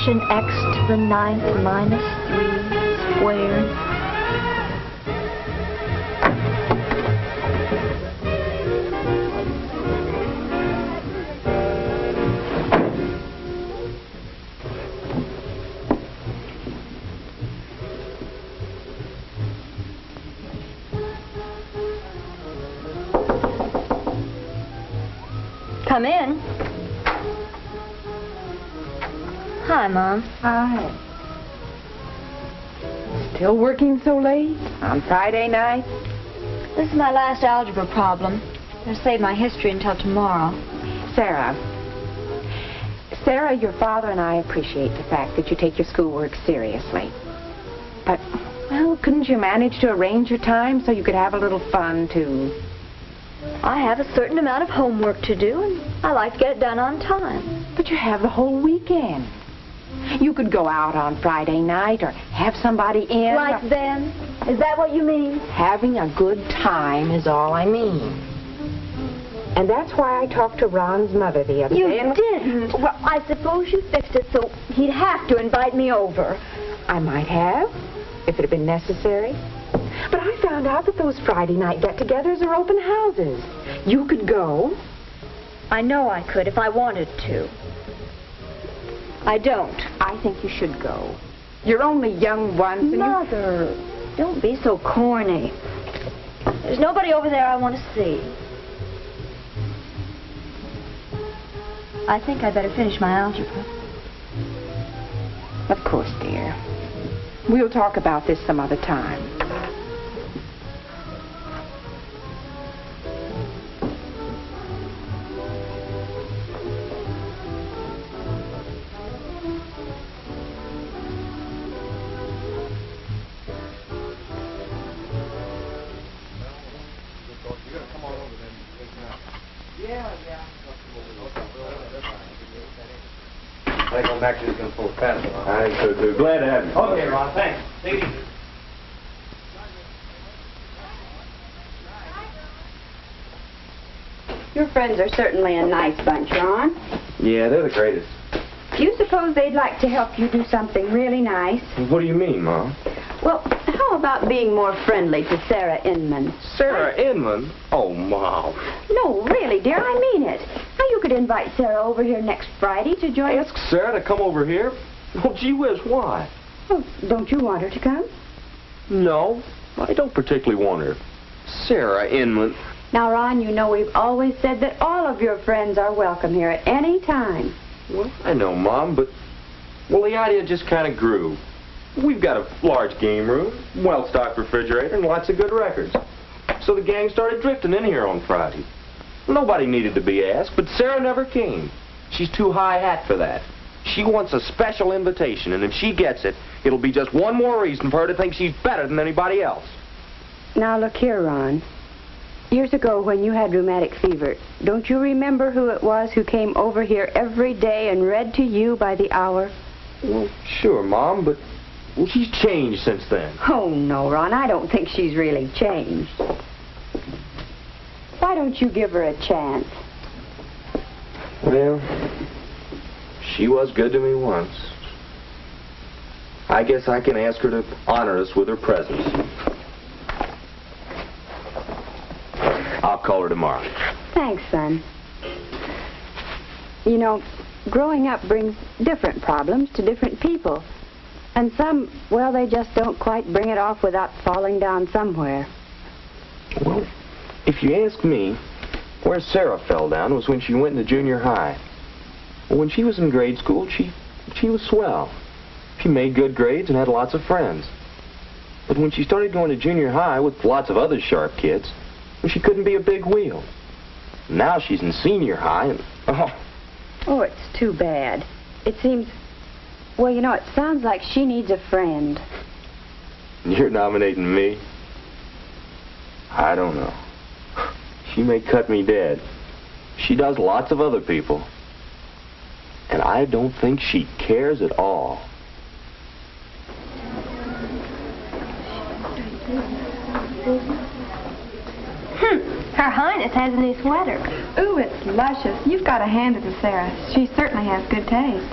expression x to the 9th minus 3 squared. Come in. Hi, Mom. Hi. Still working so late? On Friday night? This is my last algebra problem. I'll save my history until tomorrow. Sarah, your father and I appreciate the fact that you take your schoolwork seriously. But, well, couldn't you manage to arrange your time so you could have a little fun, too? I have a certain amount of homework to do, and I like to get it done on time. But you have the whole weekend. You could go out on Friday night or have somebody in. Like them? Is that what you mean? Having a good time is all I mean. And that's why I talked to Ron's mother the other day. You didn't? Well, I suppose you fixed it so he'd have to invite me over. I might have, if it had been necessary. But I found out that those Friday night get-togethers are open houses. You could go. I know I could if I wanted to. I don't. I think you should go. You're only young once and Mother, don't be so corny. There's nobody over there I want to see. I think I'd better finish my algebra. Of course, dear. We'll talk about this some other time. I think I'm actually just going to pull a pass on. I think so too. Glad to have you. Okay, Ron, thanks. Take it easy. Your friends are certainly a nice bunch, Ron. Yeah, they're the greatest. Do you suppose they'd like to help you do something really nice? What do you mean, Mom? Well, how about being more friendly to Sarah Inman? Sarah Inman? Oh, Mom. No, really, dear, I mean it. Now, you could invite Sarah over here next Friday to join us. Ask Sarah to come over here? Oh, gee whiz, why? Well, don't you want her to come? No, I don't particularly want her. Sarah Inman. Now, Ron, you know we've always said that all of your friends are welcome here at any time. Well, I know, Mom, but, well, the idea just kind of grew. We've got a large game room, well-stocked refrigerator, and lots of good records. So the gang started drifting in here on Friday. Nobody needed to be asked, but Sarah never came. She's too high hat for that. She wants a special invitation, and if she gets it, it'll be just one more reason for her to think she's better than anybody else. Now, look here, Ron. Years ago, when you had rheumatic fever, don't you remember who it was who came over here every day and read to you by the hour? Well, sure, Mom, but well, she's changed since then. Oh, no, Ron, I don't think she's really changed. Why don't you give her a chance? Well, she was good to me once. I guess I can ask her to honor us with her presence. I'll call her tomorrow. Thanks, son. You know, growing up brings different problems to different people. And some, well, they just don't quite bring it off without falling down somewhere. Well, if you ask me, where Sarah fell down was when she went into junior high. Well, when she was in grade school, she was swell. She made good grades and had lots of friends. But when she started going to junior high with lots of other sharp kids, well, she couldn't be a big wheel. Now she's in senior high and, Oh, it's too bad. It seems, well, you know, it sounds like she needs a friend. You're nominating me? I don't know. She may cut me dead. She does lots of other people. And I don't think she cares at all. Her Highness has a new sweater. Ooh, it's luscious. You've got to hand it to Sarah. She certainly has good taste.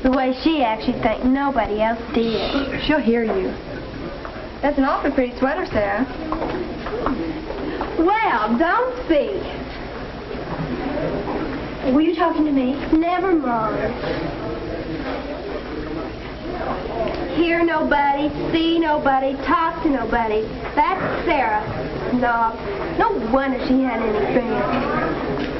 The way she acts, you'd think nobody else did. She'll hear you. That's an awfully pretty sweater, Sarah. Well, don't speak. Were you talking to me? Never mind. Hear nobody, see nobody, talk to nobody. That's Sarah, Snob. No wonder she had any friends.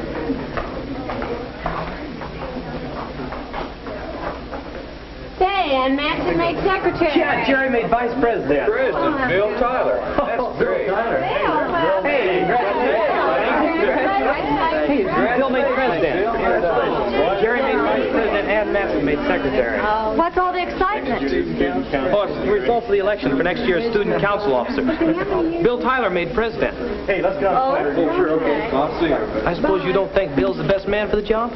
Say, and Matson made secretary. Yeah, Jerry made vice president. President, Bill Tyler. That's great. Hey, Bill made president. Jerry made vice president and Matson made secretary. What's all the excitement? Oh, it's the results of the election for next year's student council officer. Bill Tyler made president. Hey, let's get on the fighter. Oh, sure, okay. I'll see you. I suppose you don't think Bill's the best man for the job?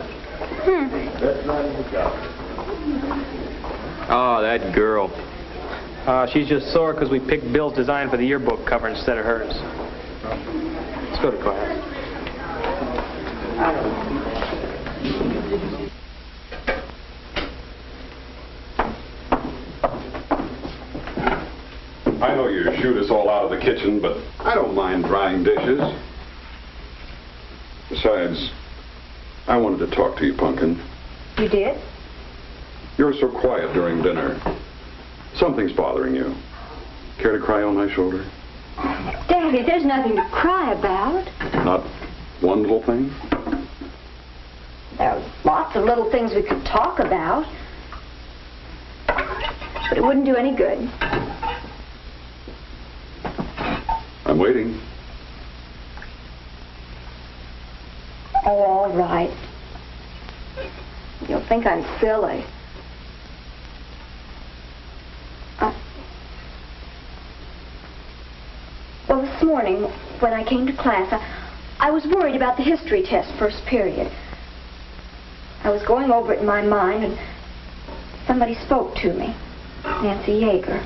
Oh, that girl. She's just sore because we picked Bill's design for the yearbook cover instead of hers. Let's go to class. I know you shoot us all out of the kitchen, but I don't mind drying dishes. Besides, I wanted to talk to you, Pumpkin. You did? You're so quiet during dinner. Something's bothering you. Care to cry on my shoulder? Daddy, there's nothing to cry about. Not one little thing? There are lots of little things we could talk about. But it wouldn't do any good. I'm waiting. Oh, all right. You'll think I'm silly. Well, this morning, when I came to class, I was worried about the history test first period. I was going over it in my mind, and somebody spoke to me. Nancy Yeager.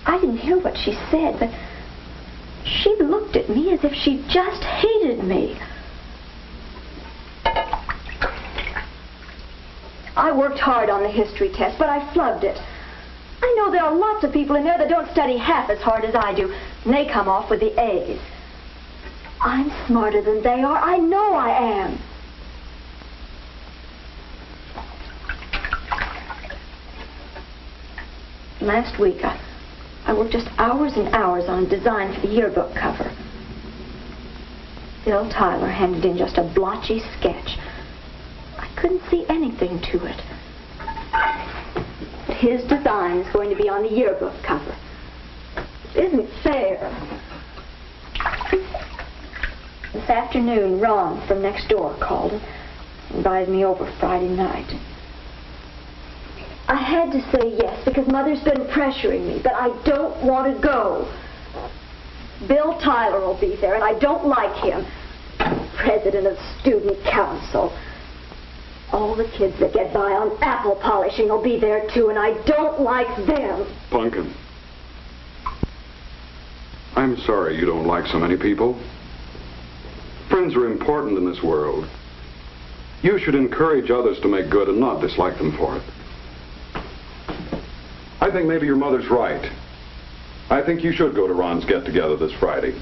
I didn't hear what she said, but she looked at me as if she just hated me. I worked hard on the history test, but I flubbed it. I know there are lots of people in there that don't study half as hard as I do, and they come off with the A's. I'm smarter than they are. I know I am. Last week, I worked just hours and hours on a design for the yearbook cover. Bill Tyler handed in just a blotchy sketch. I couldn't see anything to it. But his design is going to be on the yearbook cover. It isn't fair. This afternoon, Ron from next door called and invited me over Friday night. I had to say yes because Mother's been pressuring me, but I don't want to go. Bill Tyler will be there, and I don't like him. President of Student Council. All the kids that get by on apple polishing will be there, too, and I don't like them. Pumpkin. I'm sorry you don't like so many people. Friends are important in this world. You should encourage others to make good and not dislike them for it. I think maybe your mother's right. I think you should go to Ron's get-together this Friday.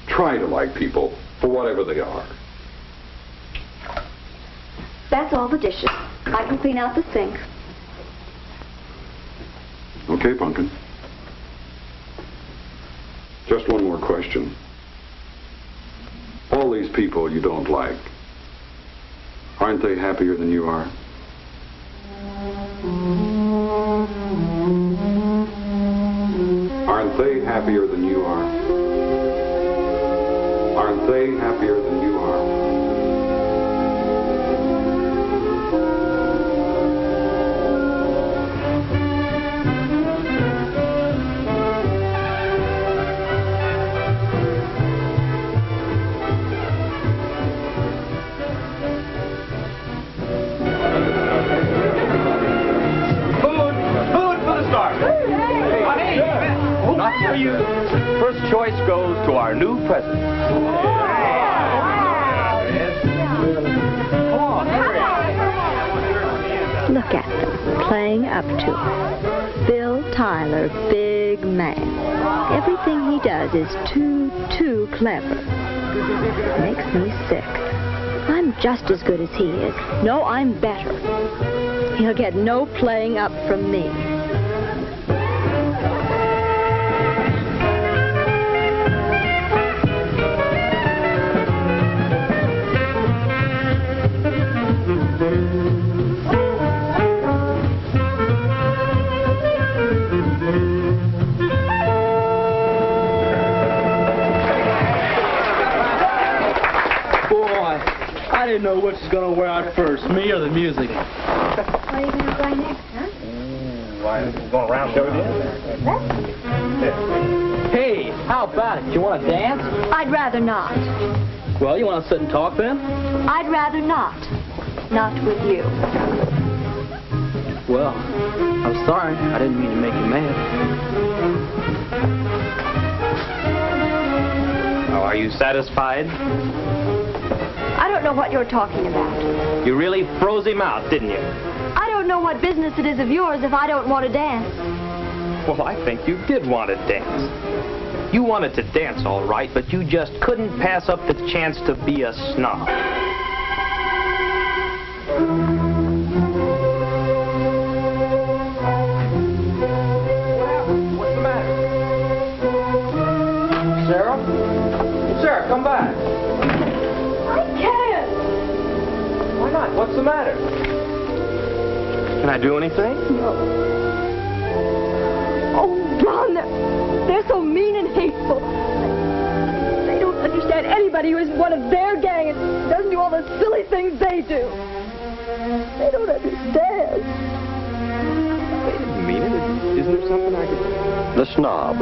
Try to like people for whatever they are. That's all the dishes. I can clean out the sink. Okay, Pumpkin. Just one more question. All these people you don't like, aren't they happier than you are? Aren't they happier than you are? Aren't they happier than you are? For you. First choice goes to our new president. Look at them, playing up to it. Bill Tyler, big man. Everything he does is too clever. Makes me sick. I'm just as good as he is. No, I'm better. He'll get no playing up from me. I didn't know which was going to wear out first, me or the music. What are you going to play next, huh? Why, going around showing you? Hey, how about it? You want to dance? I'd rather not. Well, you want to sit and talk then? I'd rather not. Not with you. Well, I'm sorry. I didn't mean to make you mad. Oh, are you satisfied? I don't know what you're talking about. You really froze him out, didn't you? I don't know what business it is of yours if I don't want to dance. Well, I think you did want to dance. You wanted to dance, all right, but you just couldn't pass up the chance to be a snob. What's the matter? Sarah? Sarah, come back. I can't. Why not? What's the matter? Can I do anything? No. Oh, Ron, they're so mean and hateful. They don't understand anybody who isn't one of their gang and doesn't do all the silly things they do. They don't understand. I didn't mean it. Isn't there something I could... The Snob,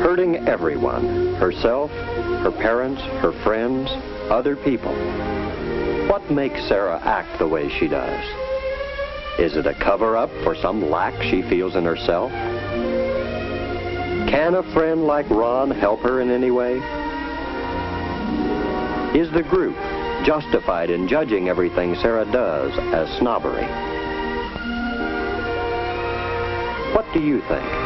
hurting everyone, herself, her parents, her friends, other people. What makes Sarah act the way she does? Is it a cover-up for some lack she feels in herself? Can a friend like Ron help her in any way? Is the group justified in judging everything Sarah does as snobbery? What do you think?